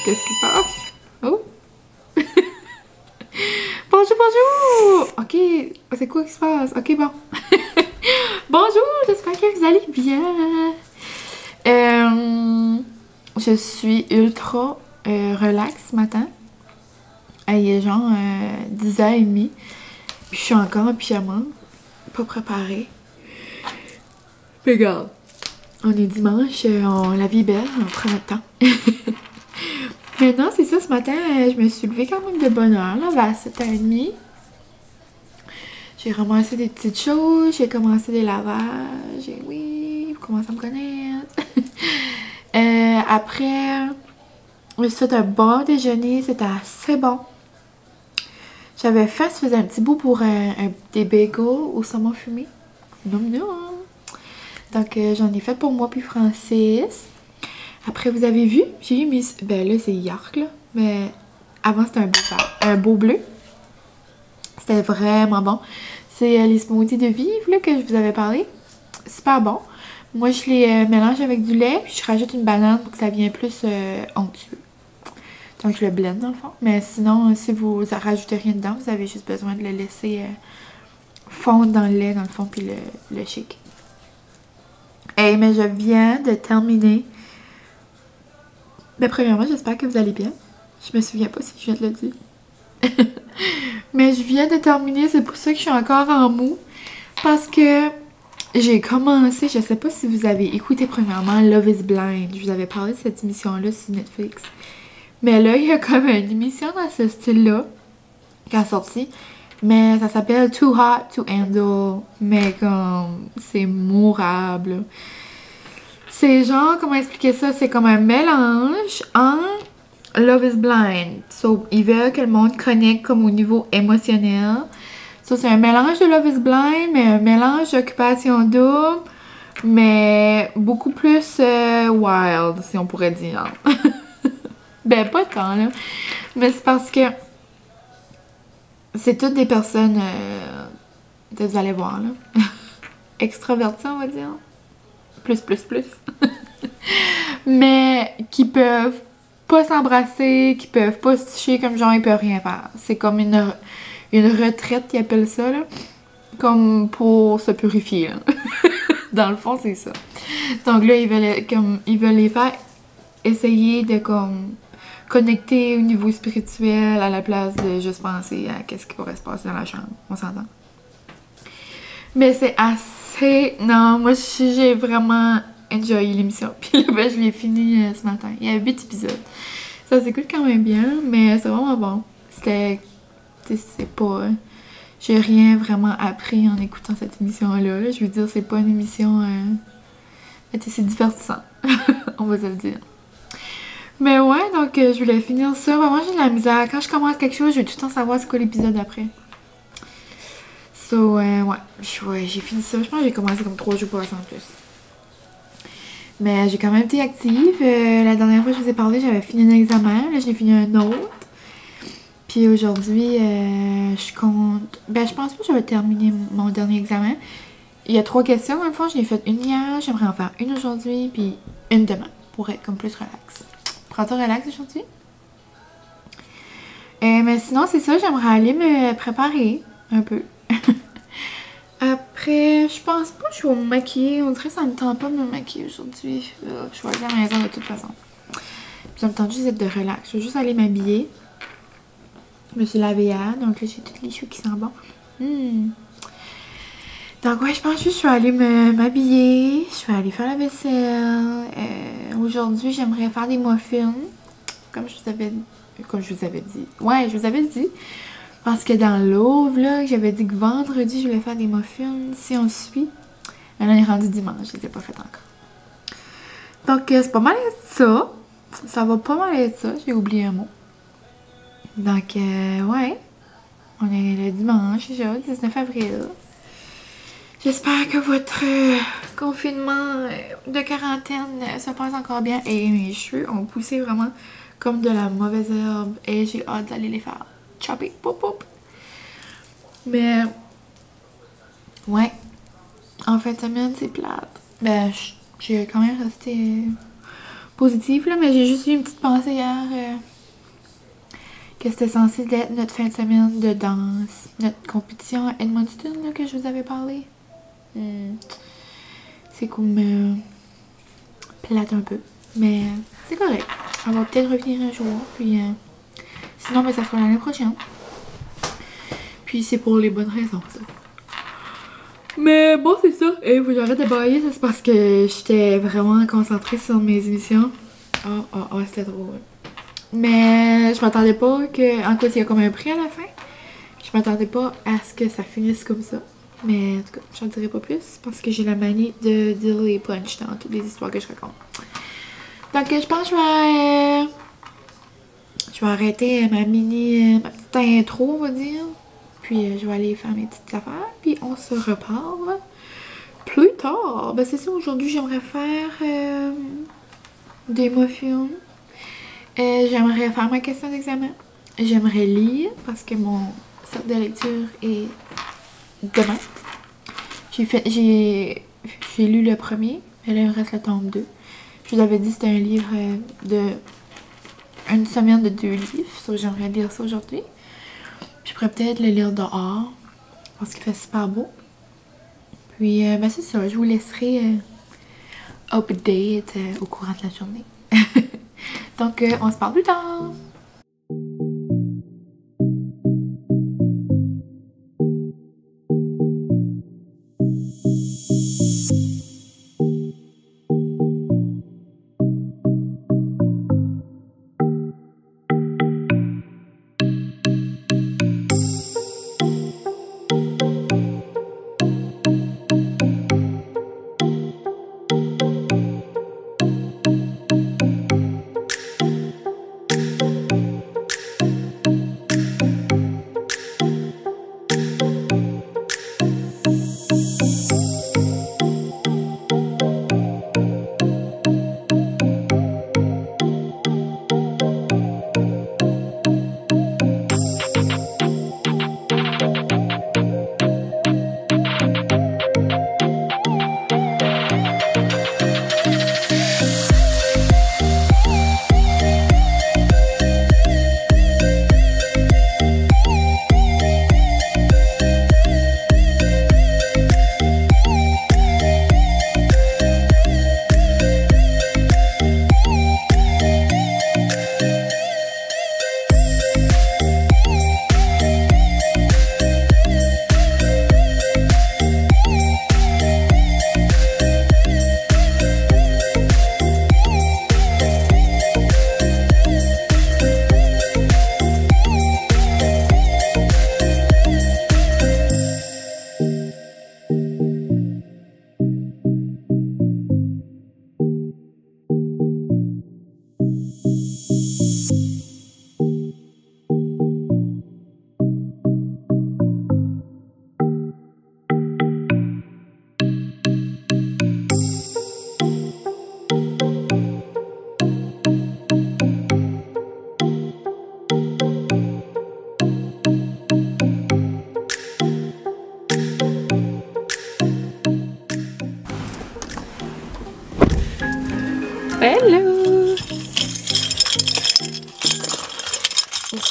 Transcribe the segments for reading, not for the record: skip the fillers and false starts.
Qu'est-ce qui se passe? Oh! Bonjour, bonjour! Ok, c'est quoi qui se passe? Ok, bon. Bonjour, j'espère que vous allez bien. Je suis ultra relax ce matin. Il est genre 10h30. Puis je suis encore en pyjama. Pas préparée. Mais regarde, on est dimanche, la vie est belle, on prend notre temps. Maintenant, c'est ça, ce matin, je me suis levée quand même de bonne heure, là, vers 7h30. J'ai ramassé des petites choses, j'ai commencé des lavages, et oui, vous commencez à me connaître. Après, je me suis fait un bon déjeuner, c'était assez bon. J'avais faim, ça faisait un petit bout pour des bagels au saumon fumé. Non, non. Donc, j'en ai fait pour moi puis Francis. Après, vous avez vu, j'ai eu mes... Ben là, c'est York, là. Mais avant, c'était un beau bleu. C'était vraiment bon. C'est les smoothies de Vive, là, que je vous avais parlé. Super bon. Moi, je les mélange avec du lait, puis je rajoute une banane pour que ça vienne plus onctueux. Donc, je le blende, dans le fond. Mais sinon, si vous rajoutez rien dedans, vous avez juste besoin de le laisser fondre dans le lait, dans le fond, puis le shake. Hey, mais je viens de terminer. Mais premièrement, j'espère que vous allez bien. Je me souviens pas si je viens de le dire. Mais je viens de terminer, c'est pour ça que je suis encore en mou. Parce que j'ai commencé, je sais pas si vous avez écouté premièrement Love is Blind. Je vous avais parlé de cette émission-là sur Netflix. Mais là, il y a comme une émission dans ce style-là qui a sorti. Mais ça s'appelle Too Hot to Handle. Mais comme, c'est mourable. C'est genre, comment expliquer ça? C'est comme un mélange en Love is Blind. So, ils veulent que le monde connecte comme au niveau émotionnel. So, c'est un mélange de Love is Blind, mais un mélange d'Occupation Double, mais beaucoup plus wild, si on pourrait dire. Ben, pas tant, là. Mais c'est parce que c'est toutes des personnes, vous allez voir, là, extraverties, on va dire. Plus. Mais qui peuvent pas s'embrasser, qui peuvent pas se toucher comme genre ils peuvent rien faire. C'est comme une retraite qu'ils appellent ça, là. Comme pour se purifier, là. Dans le fond, c'est ça. Donc là, ils veulent les faire essayer de comme connecter au niveau spirituel à la place de juste penser à qu'est-ce qui pourrait se passer dans la chambre. On s'entend? Mais c'est assez... Non, moi, j'ai vraiment enjoyé l'émission. Puis là, ben, je l'ai fini ce matin. Il y a 8 épisodes. Ça s'écoute quand même bien, mais c'est vraiment bon. C'était... C'est pas... J'ai rien vraiment appris en écoutant cette émission-là. Là. Je veux dire, c'est pas une émission... c'est divertissant. On va se le dire. Mais ouais, donc je voulais finir ça. Vraiment, j'ai de la misère. Quand je commence quelque chose, je veux tout le temps savoir c'est quoi l'épisode après. So, ouais, j'ai fini ça. Je pense que j'ai commencé comme 3 jours en plus. Mais j'ai quand même été active. La dernière fois que je vous ai parlé, j'avais fini un examen. Là, j'ai fini un autre. Puis aujourd'hui, je compte... Ben, je pense pas que je vais terminer mon dernier examen. Il y a 3 questions, dans le fond. J'en ai fait une hier. J'aimerais en faire une aujourd'hui, puis une demain. Pour être comme plus relax. Prends-toi relax aujourd'hui? Mais sinon, c'est ça. J'aimerais aller me préparer un peu. Après, je pense pas que je vais me maquiller. On dirait que ça me tente pas de me maquiller aujourd'hui. Je vais aller à la maison de toute façon. Ça me tente juste d'être de relax. Je vais juste aller m'habiller. Je me suis lavée hier, donc là j'ai tous les cheveux qui sentent bon. Donc ouais, je pense juste que je vais aller m'habiller. Je vais aller faire la vaisselle. Aujourd'hui, j'aimerais faire des muffins. Comme je vous avais dit. Ouais, je vous avais dit. Parce que dans l'ouvre, là, j'avais dit que vendredi, je voulais faire des muffins. Si on suit. Mais là, on est rendu dimanche. Je les ai pas fait encore. Donc, c'est pas mal être ça. Ça va pas mal être ça. J'ai oublié un mot. Donc, ouais. On est le dimanche, déjà, 19 avril. J'espère que votre confinement de quarantaine se passe encore bien. Et mes cheveux ont poussé vraiment comme de la mauvaise herbe. Et j'ai hâte d'aller les faire chopper. Pop, pop. Mais, ouais. En fin de semaine, c'est plate. Ben, j'ai quand même resté positive, là, mais j'ai juste eu une petite pensée hier que c'était censé être notre fin de semaine de danse, notre compétition à Edmonton, là, que je vous avais parlé. C'est comme plate un peu, mais c'est correct. On va peut-être revenir un jour, puis sinon, ben, ça sera l'année prochaine. Puis c'est pour les bonnes raisons, ça. Mais bon, c'est ça. Et vous j'arrête de bailler, ça c'est parce que j'étais vraiment concentrée sur mes émissions. C'était drôle. Mais je m'attendais pas que... En quoi, il y a comme un prix à la fin. Je m'attendais pas à ce que ça finisse comme ça. Mais en tout cas, j'en dirai pas plus parce que j'ai la manie de dire les punch dans toutes les histoires que je raconte. Donc je pense que je vais arrêter ma petite intro, on va dire. Puis je vais aller faire mes petites affaires. Puis on se reparle plus tard. Ben c'est ça, aujourd'hui j'aimerais faire des muffins. J'aimerais faire ma question d'examen. J'aimerais lire parce que mon cercle de lecture est demain. J'ai lu le premier, mais là il me reste le tome 2. Je vous avais dit que c'était un livre de une semaine de 2 livres. So, j'aimerais lire ça aujourd'hui. Je pourrais peut-être le lire dehors parce qu'il fait super beau. Puis ben c'est ça, je vous laisserai update au courant de la journée. Donc on se parle plus tard. Hello!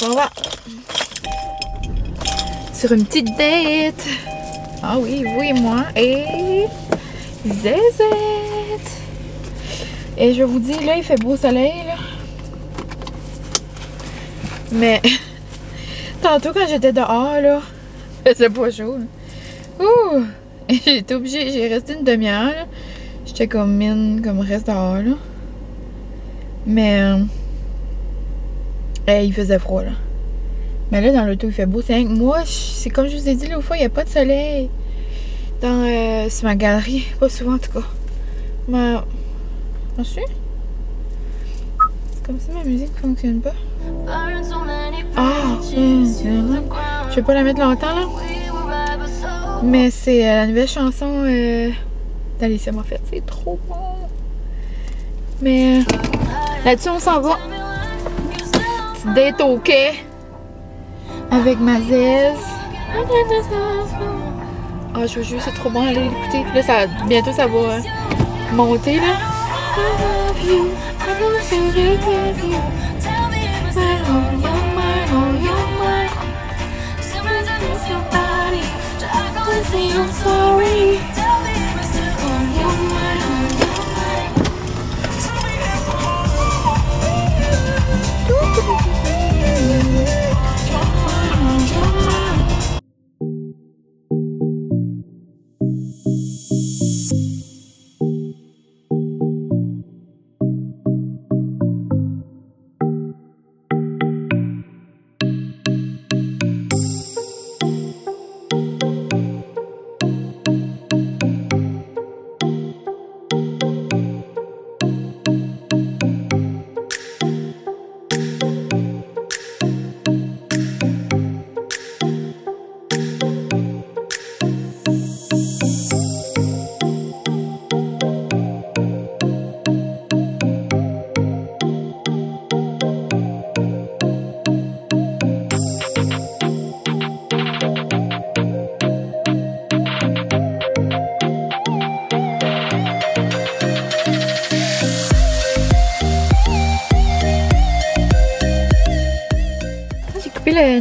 On va sur une petite date. Ah oui, vous et moi et Zézette. Et je vous dis, là, il fait beau soleil, là. Mais tantôt, quand j'étais dehors, là, il faisait pas chaud, là. Ouh! J'ai été obligée, j'ai resté une demi-heure, là. J'étais comme mine, comme reste dehors, là. Mais il faisait froid, là. Mais là, dans l'auto, il fait beau. Moi, c'est comme je vous ai dit l'autre fois, il n'y a pas de soleil dans sur ma galerie. Pas souvent, en tout cas. Mais... Ensuite, c'est comme si ma musique ne fonctionne pas. Ah! Je vais pas la mettre longtemps, là. Mais c'est la nouvelle chanson d'Alicia Moffett. C'est trop bon. Mais là-dessus, on s'en va. Petite date au quai. Avec ma Zez. Ah, je vous jure, c'est trop bon d'aller l'écouter. Puis là, bientôt, ça va monter, là. I love you. I'm sorry.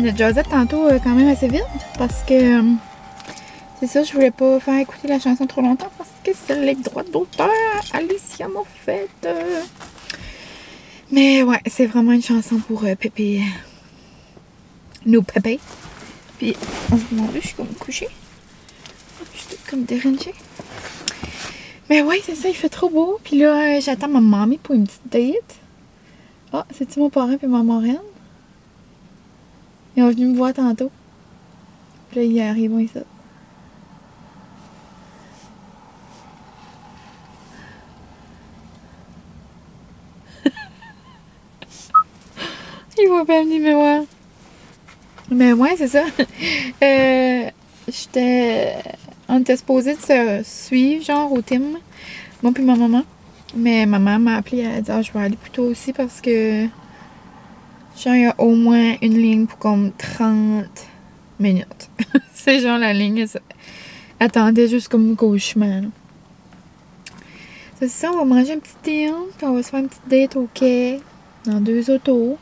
Notre jasette tantôt quand même assez vite parce que c'est ça, je voulais pas faire écouter la chanson trop longtemps parce que c'est les droits d'auteur Alicia Moffett. Mais ouais, c'est vraiment une chanson pour Pépé. Nos Pépé. Puis on se demande, je suis comme couchée. Je suis comme dérangée. Mais ouais, c'est ça, il fait trop beau. Puis là, j'attends ma mamie pour une petite date. Ah, c'est-tu mon parrain puis ma marraine? Ils sont venus me voir tantôt. Puis là, ils arrivent ici. Ils vont pas venir me voir. Mais ouais, c'est ça. On était supposés de se suivre, genre, au team. Moi puis ma maman. Mais ma maman m'a appelé, elle a dit, ah, je vais aller plus tôt aussi parce que... Genre, il y a au moins une ligne pour comme 30 minutes. C'est genre la ligne. Attendez juste comme gauchement. C'est ça, on va manger un petit thé, puis on va se faire une petite date au quai, dans 2 autos.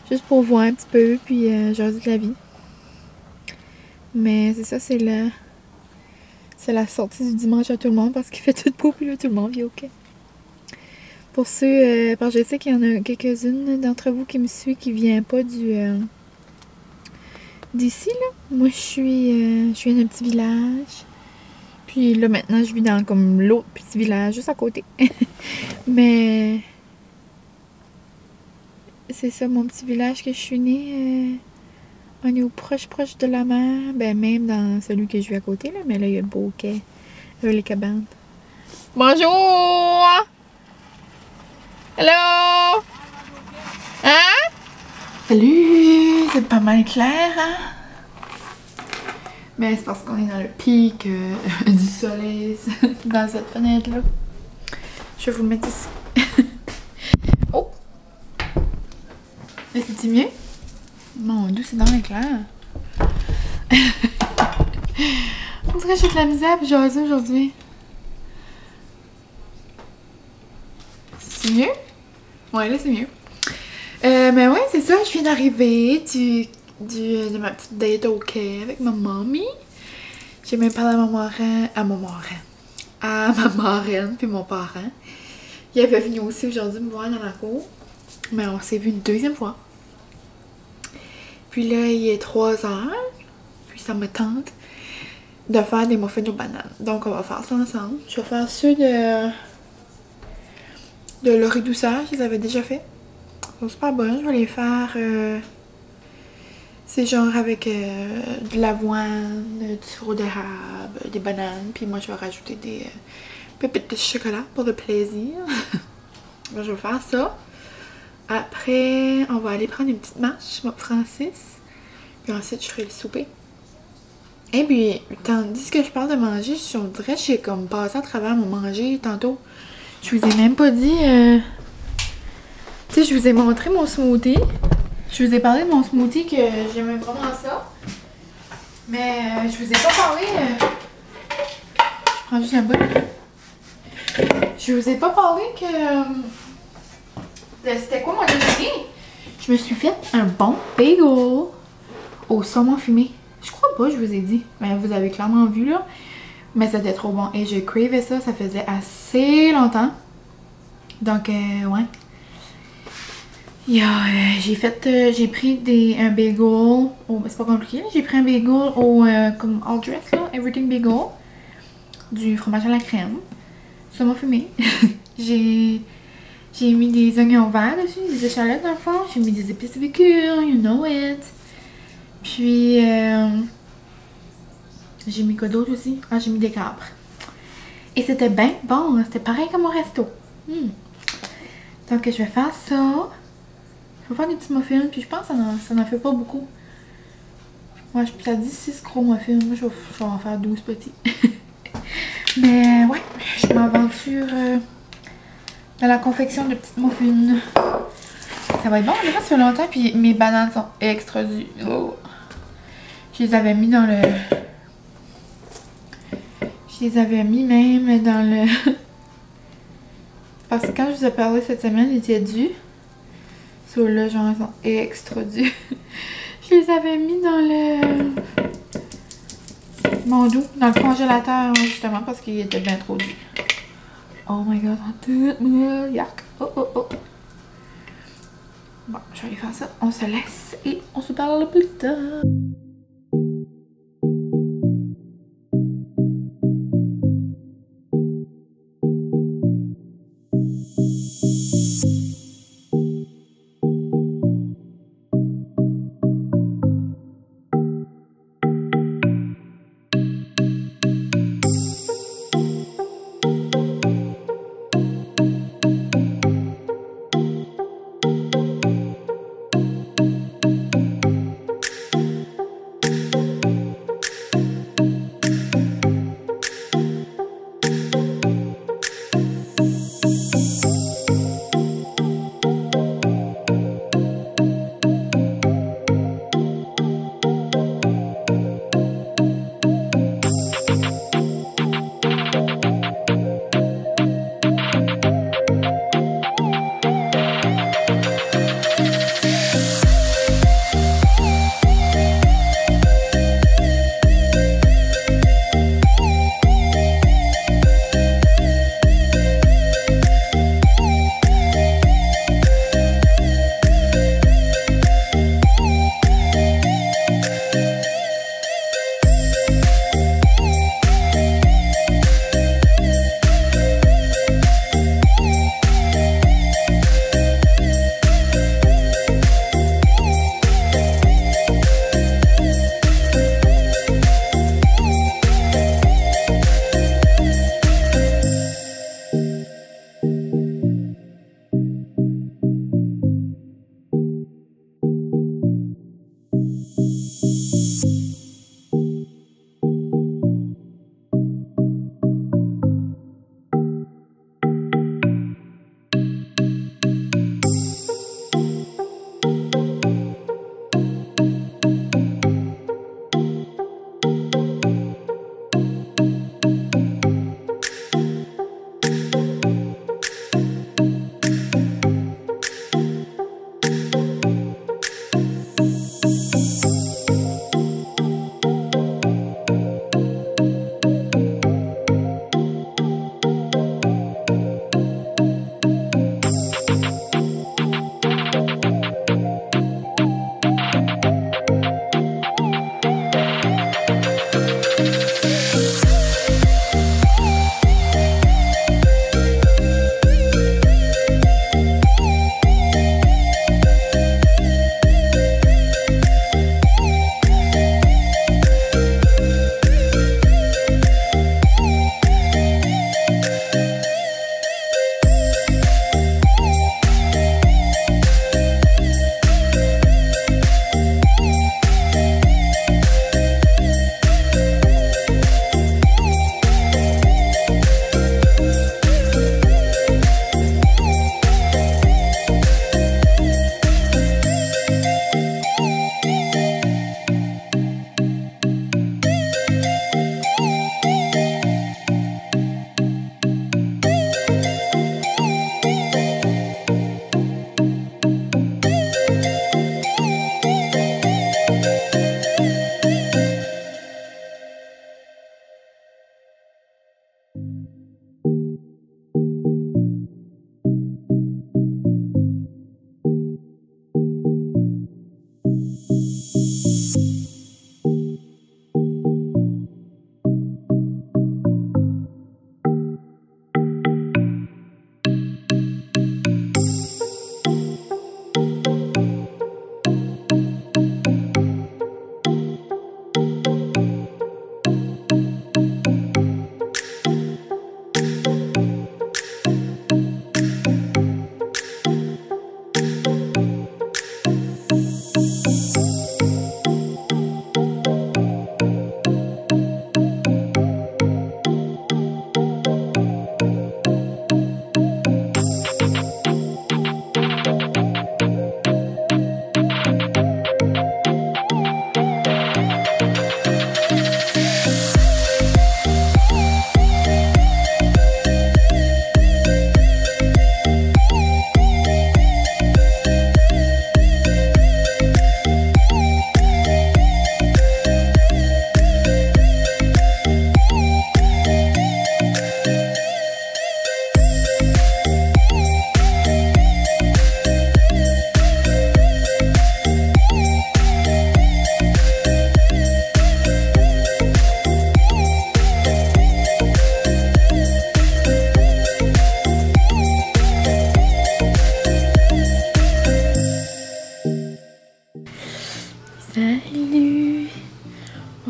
Juste pour voir un petit peu, puis jaser de la vie. Mais c'est ça, c'est la sortie du dimanche à tout le monde parce qu'il fait tout beau, puis là, tout le monde vit au quai. Pour ceux, parce que je sais qu'il y en a quelques-unes d'entre vous qui me suivent qui ne viennent pas d'ici, là. Moi, je viens d'un petit village. Puis là, maintenant, je vis dans comme l'autre petit village, juste à côté. Mais c'est ça, mon petit village que je suis née. On est proche de la mer. Ben, même dans celui que je vis à côté, là. Mais là, il y a le beau quai avec les cabanes. Bonjour! Hello! Hein? Salut! C'est pas mal clair, hein? Mais c'est parce qu'on est dans le pic du soleil dans cette fenêtre-là. Je vais vous le mettre ici. Oh! Mais c'est-tu mieux? Mon Dieu, c'est dans le clair. On dirait que j'ai de la misère pour jaser aujourd'hui. C'est mieux? Ouais, là, c'est mieux. Mais ouais, c'est ça. Je viens d'arriver de ma petite date au quai avec ma mamie. J'ai même parlé à ma marraine puis mon parent. Il avait venu aussi aujourd'hui me voir dans la cour. Mais on s'est vu une deuxième fois. Puis là, il est 3 heures. Puis ça me tente de faire des muffins aux bananes. Donc, on va faire ça ensemble. Je vais faire ceux de Laurie Douceur, qu'ils avaient déjà fait. Ils sont super bonnes. Je vais les faire... c'est genre avec de l'avoine, du sirop d'érable, des bananes. Puis moi, je vais rajouter des pépites de chocolat pour le plaisir. Je vais faire ça. Après, on va aller prendre une petite marche, moi, Francis. Puis ensuite, je ferai le souper. Et puis, tandis que je parle de manger, on dirait que j'ai comme passé à travers mon manger tantôt. Je vous ai même pas dit... Tu sais, je vous ai montré mon smoothie. Je vous ai parlé de mon smoothie que j'aimais vraiment ça. Mais je vous ai pas parlé... Je prends juste un bout. Je vous ai pas parlé que... C'était quoi mon déjeuner? Je me suis fait un bon bagel au saumon fumé. Je crois pas, je vous ai dit. Mais vous avez clairement vu là. Mais c'était trop bon. Et je cravais ça, ça faisait assez longtemps. Donc, ouais. J'ai pris un bagel. Oh, c'est pas compliqué. J'ai pris un bagel au comme all dress là, everything bagel. Du fromage à la crème. Saumon fumé. J'ai mis des oignons verts dessus, des échalotes dans le fond. J'ai mis des épices épicures, you know it. Puis, j'ai mis quoi d'autre aussi? Ah, j'ai mis des capres. Et c'était bien bon. C'était pareil comme au resto. Donc, je vais faire ça. Je vais faire des petits muffins. Puis, je pense que ça n'en fait pas beaucoup. Ouais, ça dit 6 gros muffins. Moi, je vais en faire 12 petits. Mais, ouais, je m'aventure dans la confection de petites muffins. Ça va être bon. Déjà, ça fait longtemps. Puis, mes bananes sont extra dures. Oh. Je les avais mis dans le... Je les avais mis même dans le... Parce que quand je vous ai parlé cette semaine, ils étaient durs. Ceux-là, genre, ils sont extra durs. Je les avais mis dans le... Mon doux, dans le congélateur, justement, parce qu'ils étaient bien trop durs. Oh my god, tout me yuck. Oh, oh, oh. Bon, je vais aller faire ça. On se laisse et on se parle plus tard.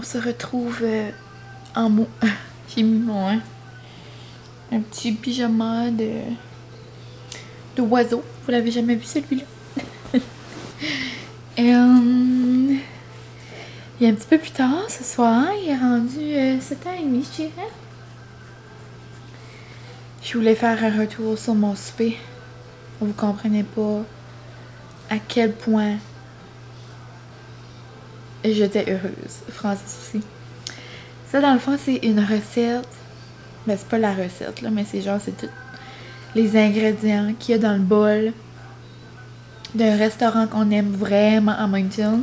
se retrouve en mot. J'ai mis mon un petit pyjama d'oiseau. Vous l'avez jamais vu celui-là? Et il est un petit peu plus tard ce soir. Il est rendu 7h30, je dirais. Je voulais faire un retour sur mon souper. Vous comprenez pas à quel point j'étais heureuse. Francis aussi. Ça, dans le fond, c'est une recette. Ben, c'est pas la recette, là, mais c'est genre, c'est tous les ingrédients qu'il y a dans le bol d'un restaurant qu'on aime vraiment à Moncton.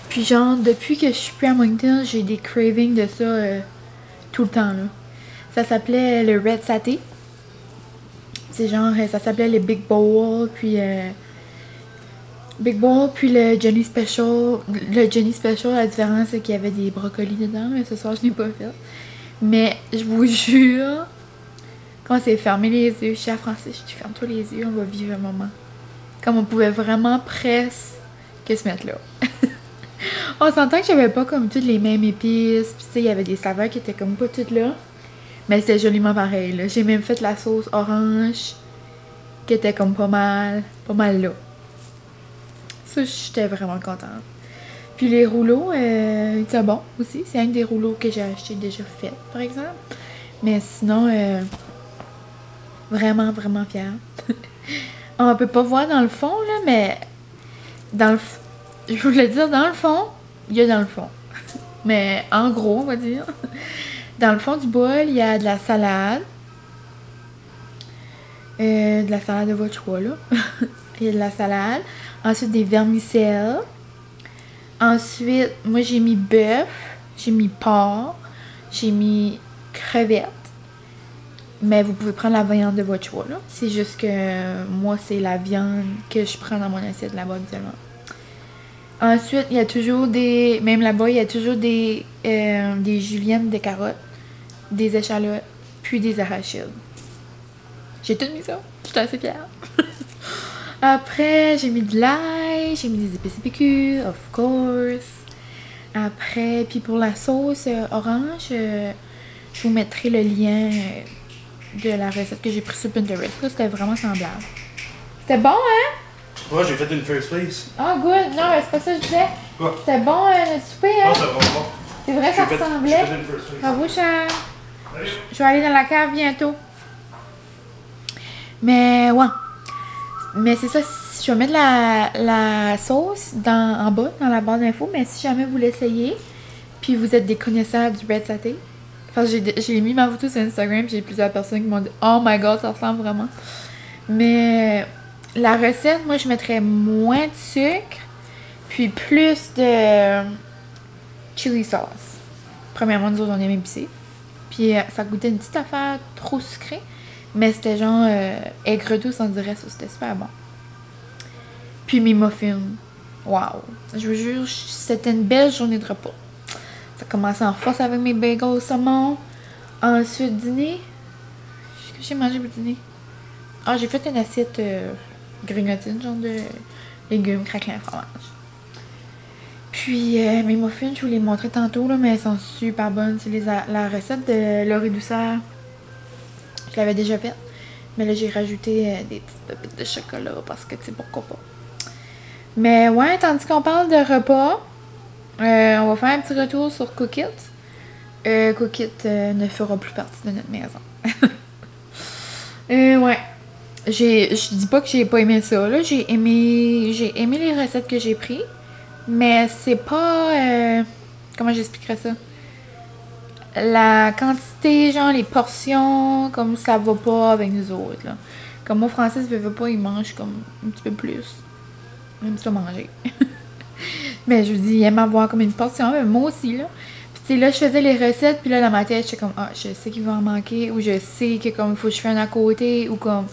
Puis genre, depuis que je suis plus à Moncton, j'ai des cravings de ça tout le temps, là. Ça s'appelait le Red Satay. C'est genre, ça s'appelait le Big Bowl, puis le Johnny Special. Le Johnny Special, la différence, c'est qu'il y avait des brocolis dedans, mais ce soir, je n'ai pas fait. Mais je vous jure, quand c'est fermé les yeux, je suis à Francis, je dis ferme-toi les yeux, on va vivre un moment. Comme on pouvait vraiment presque se mettre là. On s'entend que j'avais pas comme toutes les mêmes épices, puis tu sais, il y avait des saveurs qui étaient comme pas toutes là. Mais c'était joliment pareil, là. J'ai même fait la sauce orange, qui était comme pas mal là. Ça, j'étais vraiment contente. Puis les rouleaux, c'est bon aussi. C'est un des rouleaux que j'ai acheté déjà fait, par exemple. Mais sinon, vraiment, vraiment fière. On peut pas voir dans le fond, là, mais dans le je voulais dire dans le fond, il y a dans le fond. Mais en gros, on va dire. Dans le fond du bol, il y a de la salade. De la salade de votre choix, là. Il y a de la salade. Ensuite, des vermicelles. Ensuite, moi, j'ai mis bœuf. J'ai mis porc. J'ai mis crevettes. Mais vous pouvez prendre la viande de votre choix, là. C'est juste que moi, c'est la viande que je prends dans mon assiette là-bas, habituellement. Ensuite, il y a toujours des... Même là-bas, il y a toujours des juliennes de carottes, des échalotes, puis des arachides. J'ai tout mis ça. J'étais assez fière. Après, j'ai mis de l'ail, j'ai mis des épices PQ, of course. Après, puis pour la sauce orange, je vous mettrai le lien de la recette que j'ai pris sur Pinterest. C'était vraiment semblable. C'était bon, hein? Ouais, j'ai fait une first place. Ah, oh, good. Non, mais c'est pas ça que je disais. Quoi? C'était bon, le souper, hein? Ah, c'est vraiment bon. C'est vrai, ça ressemblait. J'ai fait une first place. Bravo, cher. Je vais aller dans la cave bientôt. Mais, ouais. Mais c'est ça, je vais mettre la sauce en bas, dans la barre d'infos. Mais si jamais vous l'essayez, puis vous êtes des connaisseurs du Red Satay, enfin, j'ai mis ma photo sur Instagram, j'ai plusieurs personnes qui m'ont dit « Oh my God, ça ressemble vraiment! » Mais la recette, moi, je mettrais moins de sucre, puis plus de chili sauce. Premièrement, nous autres, on aime épicé. Puis ça goûtait une petite affaire trop sucrée. Mais c'était genre aigre douce, on dirait ça. C'était super bon. Puis mes muffins. Waouh! Je vous jure, c'était une belle journée de repas. Ça a commencé en force avec mes bagels au saumon. Ensuite, dîner. Qu'est-ce que j'ai mangé pour dîner? Ah, j'ai fait une assiette grignotine, genre de légumes, craquelins, fromage. Puis mes muffins, je vous les montrais tantôt, là, mais elles sont super bonnes. C'est la recette de Laurie Douceur. Je l'avais déjà faite. Mais là, j'ai rajouté des petites pépites de chocolat parce que, tu sais, pourquoi pas. Mais ouais, tandis qu'on parle de repas, on va faire un petit retour sur Cook It. Cook It ne fera plus partie de notre maison. Ouais. Je dis pas que j'ai pas aimé ça, là. J'ai aimé les recettes que j'ai prises. Mais c'est pas... comment j'expliquerais ça? La quantité, genre les portions, comme ça va pas avec nous autres, là. Comme moi, Francis veut pas, il mange comme un petit peu plus. Il aime ça manger. Mais je vous dis, il aime avoir comme une portion, mais moi aussi, là. Puis tu sais, là, je faisais les recettes, puis là, dans ma tête, j'étais comme, ah, je sais qu'il va en manquer, ou je sais que comme, il faut que je fasse un à côté, ou comme...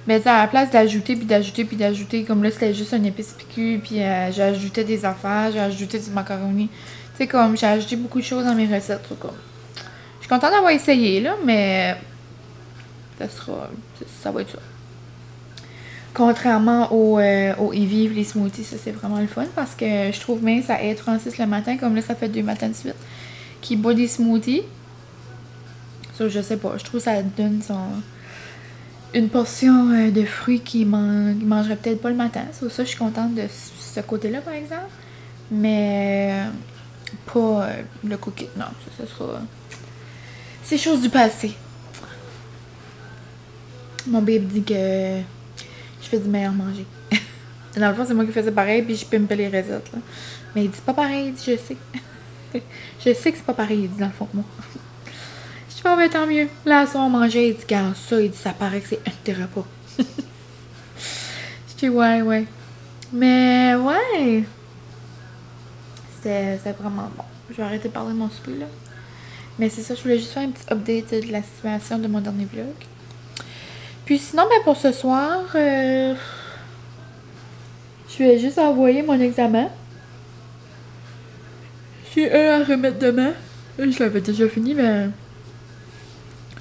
Mais tu sais, à la place d'ajouter, puis d'ajouter, puis d'ajouter, comme là, c'était juste un épice piqué, puis j'ajoutais des affaires, j'ajoutais du macaroni. Tu sais, comme, j'ai ajouté beaucoup de choses dans mes recettes, tout comme. Je suis contente d'avoir essayé, là, mais ça va être ça. Contrairement au Evive, les smoothies, ça c'est vraiment le fun parce que je trouve bien ça aide Francis le matin, comme là ça fait 2 matins de suite qui boit des smoothies. Ça, je sais pas. Je trouve que ça donne une portion de fruits qu'il mangerait peut-être pas le matin. Ça, je suis contente de ce côté-là, par exemple. Mais pas le cookie. Non, ça sera... C'est chose du passé. Mon bébé dit que je fais du meilleur manger. Dans le fond, c'est moi qui faisais pareil, puis je pimpais les recettes, là. Mais il dit pas pareil, il dit je sais. Je sais que c'est pas pareil, il dit dans le fond que moi. Je dis pas, mais tant mieux. Là, à soir, on mangeait, il dit, quand ça, il dit, ça paraît que c'est un de tes repas. Je dis, ouais. Mais, ouais. C'était vraiment bon. Je vais arrêter de parler de mon souper, là. Mais c'est ça, je voulais juste faire un petit update de la situation de mon dernier vlog. Puis sinon, ben pour ce soir, je vais juste envoyer mon examen. J'ai un à remettre demain. Je l'avais déjà fini, mais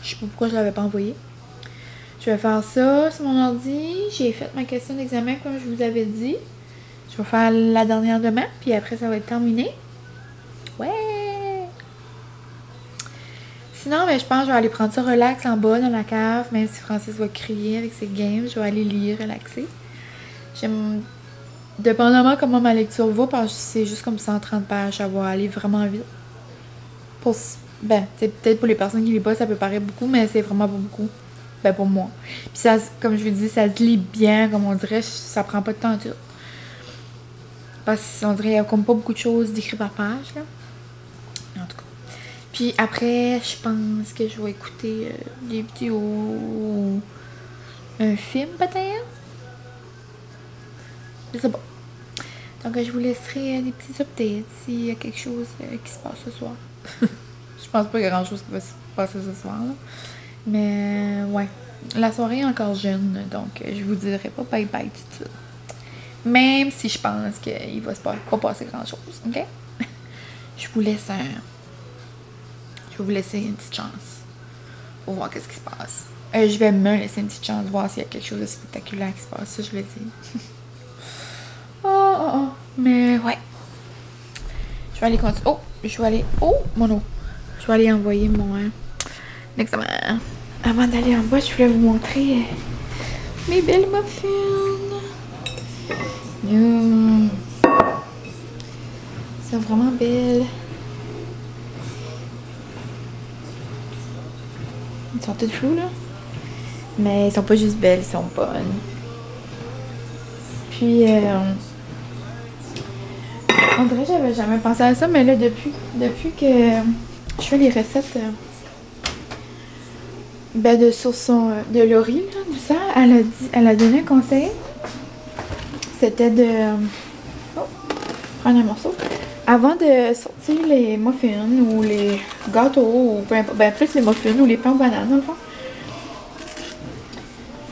je sais pas pourquoi je l'avais pas envoyé. Je vais faire ça sur mon ordi. J'ai fait ma question d'examen comme je vous avais dit. Je vais faire la dernière demain, puis après ça va être terminé. Ouais! Sinon, ben, je pense que je vais aller prendre ça relax en bas dans la cave, même si Francis va crier avec ses games. Je vais aller lire, relaxer. J'aime... Dépendamment comment ma lecture va, parce que c'est juste comme 130 pages, ça va aller vraiment vite. Ben, peut-être pour les personnes qui lisent pas, ça peut paraître beaucoup, mais c'est vraiment pas beaucoup. Ben, pour moi. Puis ça, comme je vous dis, ça se lit bien, comme on dirait, ça prend pas de temps tout. Parce qu'on dirait qu'il y a comme pas beaucoup de choses d'écrites par page, là. En tout cas. Puis après, je pense que je vais écouter des vidéos... Un film, peut-être? Je sais pas. Donc, je vous laisserai des petits updates s'il y a quelque chose qui se passe ce soir. Je pense pas qu'il y a grand-chose qui va se passer ce soir, là. Mais, ouais. La soirée est encore jeune, donc je vous dirai pas bye-bye tout de suite. Même si je pense qu'il va pas passer grand-chose, ok? Je vous laisse Je vais vous laisser une petite chance pour voir qu'est-ce qui se passe. Je vais me laisser une petite chance, voir s'il y a quelque chose de spectaculaire qui se passe, ça je le dis. Oh. Mais ouais. Je vais aller continuer. Oh, je vais aller... Oh, mon eau. Je vais aller envoyer mon examen. Avant d'aller en bas, je voulais vous montrer mes belles muffins. C'est vraiment belles. Ils sont toutes floues, là. Mais ils sont pas juste belles, ils sont bonnes. Puis, on dirait que j'avais jamais pensé à ça, mais là, depuis que je fais les recettes de saucisson de Laurie, là, tout ça, elle a donné un conseil. C'était de prendre un morceau. Avant de sortir les muffins ou les gâteaux, ou peu importe, ben plus les muffins ou les pains aux bananes, dans le fond.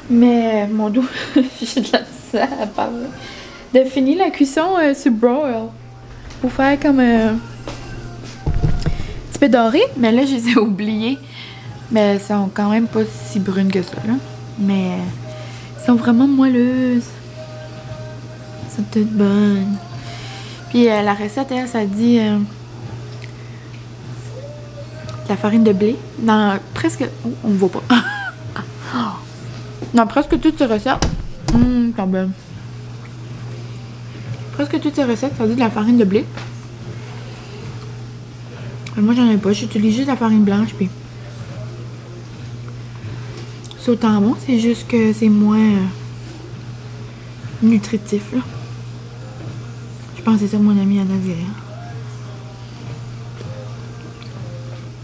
Mais mon dos, j'ai de la misère à parler. De finir la cuisson sur broil. Pour faire comme un petit peu doré. Mais là, je les ai oubliés. Mais elles sont quand même pas si brunes que ça, là. Mais elles sont vraiment moelleuses. Elles sont toutes bonnes. Puis la recette, elle, ça dit de la farine de blé. Dans presque... Oh, on ne voit pas. Dans presque toutes ces recettes. Quand même. Presque toutes ces recettes, ça dit de la farine de blé. Moi, j'en ai pas. J'utilise juste la farine blanche, puis... C'est autant bon, c'est juste que c'est moins nutritif, là. Je pense que c'est ça mon amie Anna dirait.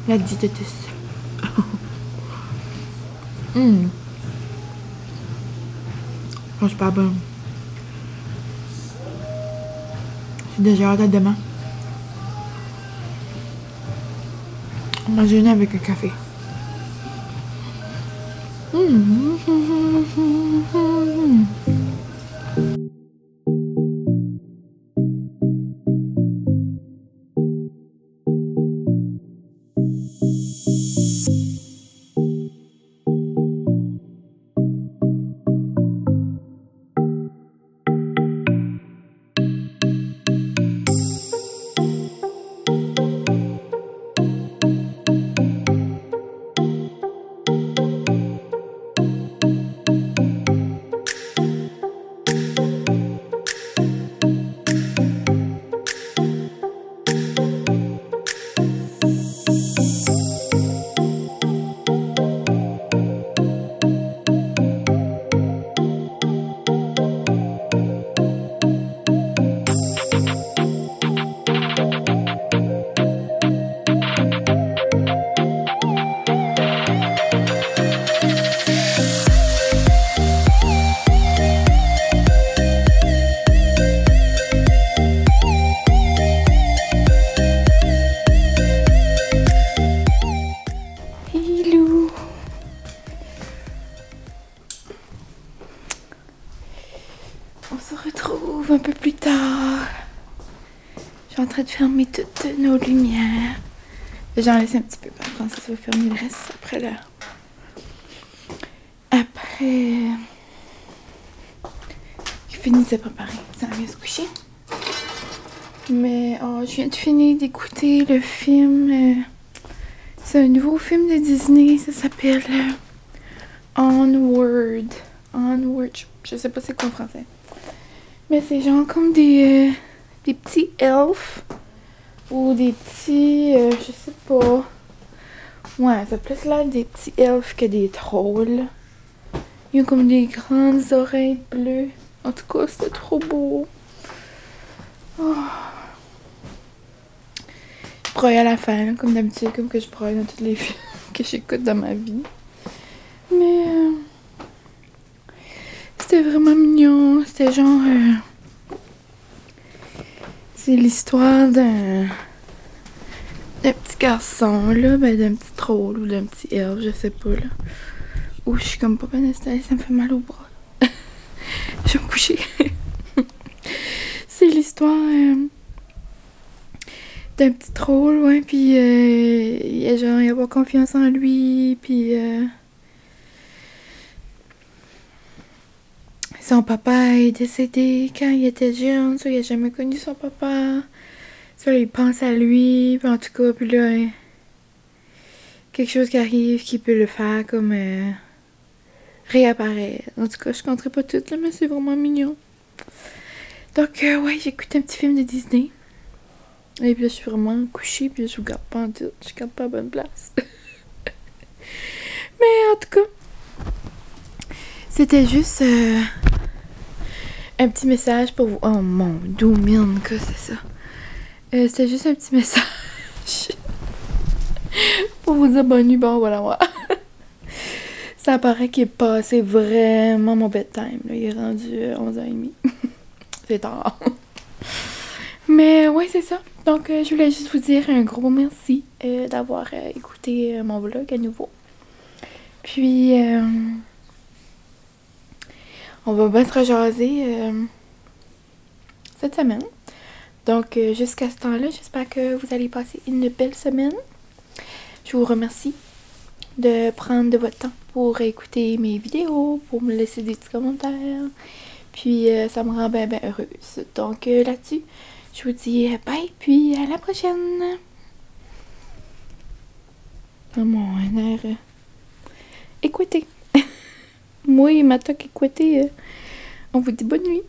La diététiste. C'est pas bon. J'ai déjà hâte à demain. On va déjeuner avec un café. On se retrouve un peu plus tard. Je suis en train de fermer toutes nos lumières. J'en laisse un petit peu, par contre, ça va fermer le reste après là. Après... J'ai fini de se préparer. Ça va bien se coucher. Mais oh, je viens de finir d'écouter le film. C'est un nouveau film de Disney. Ça s'appelle Onward. Onward. Je sais pas c'est quoi en français. Mais c'est genre comme des petits elfes. Ou des petits... je sais pas. Ouais, c'est plus là des petits elfes que des trolls. Ils ont comme des grandes oreilles bleues. En tout cas, c'était trop beau. Oh. Je broye à la fin, comme d'habitude, comme que je broye dans tous les films que j'écoute dans ma vie. Mais... c'était vraiment mignon. C'était genre... c'est l'histoire d'un petit garçon, là. Ben, d'un petit troll ou d'un petit elfe, je sais pas, là. Où je suis comme pas bien installée, ça me fait mal au bras. Je vais me coucher. C'est l'histoire d'un petit troll, ouais, puis il a genre, il a pas confiance en lui, puis son papa est décédé quand il était jeune, ça, il a jamais connu son papa. Ça, il pense à lui, puis en tout cas, puis là, quelque chose qui arrive qui peut le faire comme réapparaître. En tout cas, je compterai pas tout, là, mais c'est vraiment mignon. Donc, ouais, j'écoute un petit film de Disney. Et puis là, je suis vraiment couchée, puis là, je regarde pas en tout. Je regarde pas à bonne place. Mais en tout cas, c'était juste un petit message pour vous. Oh mon domaine, que c'est ça? C'était juste un petit message pour vous abonner. Bon, voilà, moi. Ça paraît qu'il est passé vraiment mon bedtime. Là. Il est rendu 11h30. C'est tard. Mais ouais, c'est ça. Donc, je voulais juste vous dire un gros merci d'avoir écouté mon vlog à nouveau. Puis, on va bien se rejaser cette semaine. Donc, jusqu'à ce temps-là, j'espère que vous allez passer une belle semaine. Je vous remercie de prendre de votre temps pour écouter mes vidéos, pour me laisser des petits commentaires. Puis, ça me rend bien, bien heureuse. Donc, là-dessus, je vous dis bye, puis à la prochaine. Oh, mon air écouté. Moi et ma toque écoutée, on vous dit bonne nuit.